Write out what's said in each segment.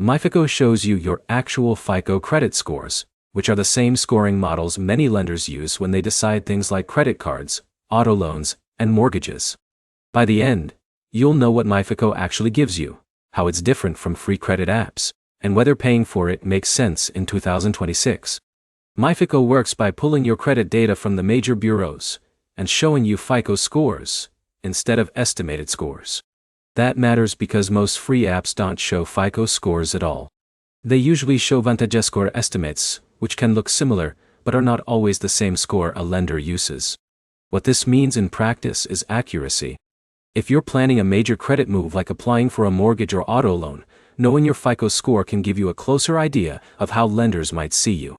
MyFICO shows you your actual FICO credit scores, which are the same scoring models many lenders use when they decide things like credit cards, auto loans, and mortgages. By the end, you'll know what MyFICO actually gives you, how it's different from free credit apps, and whether paying for it makes sense in 2026. MyFICO works by pulling your credit data from the major bureaus and showing you FICO scores instead of estimated scores. That matters because most free apps don't show FICO scores at all. They usually show VantageScore estimates, which can look similar, but are not always the same score a lender uses. What this means in practice is accuracy. If you're planning a major credit move like applying for a mortgage or auto loan, knowing your FICO score can give you a closer idea of how lenders might see you.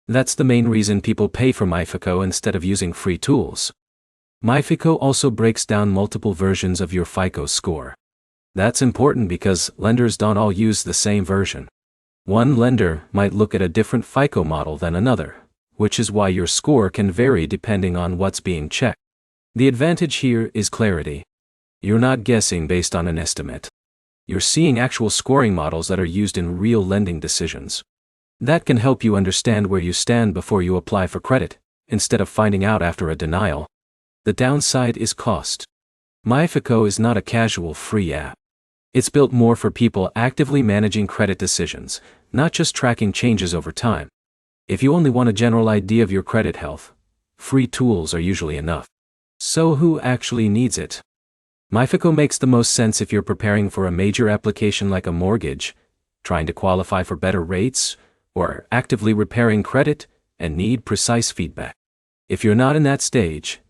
That's the main reason people pay for MyFICO instead of using free tools. MyFICO also breaks down multiple versions of your FICO score. That's important because lenders don't all use the same version. One lender might look at a different FICO model than another, which is why your score can vary depending on what's being checked. The advantage here is clarity. You're not guessing based on an estimate. You're seeing actual scoring models that are used in real lending decisions. That can help you understand where you stand before you apply for credit, instead of finding out after a denial. The downside is cost. MyFICO is not a casual free app. It's built more for people actively managing credit decisions, not just tracking changes over time. If you only want a general idea of your credit health, free tools are usually enough. So who actually needs it? MyFICO makes the most sense if you're preparing for a major application like a mortgage, trying to qualify for better rates, or actively repairing credit and need precise feedback. If you're not in that stage,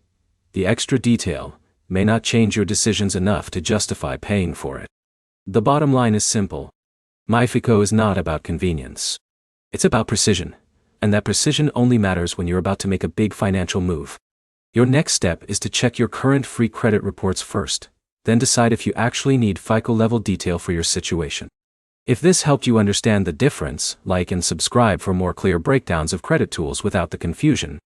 the extra detail may not change your decisions enough to justify paying for it. The bottom line is simple. MyFICO is not about convenience. It's about precision, and that precision only matters when you're about to make a big financial move. Your next step is to check your current free credit reports first, then decide if you actually need FICO level detail for your situation. If this helped you understand the difference, like and subscribe for more clear breakdowns of credit tools without the confusion.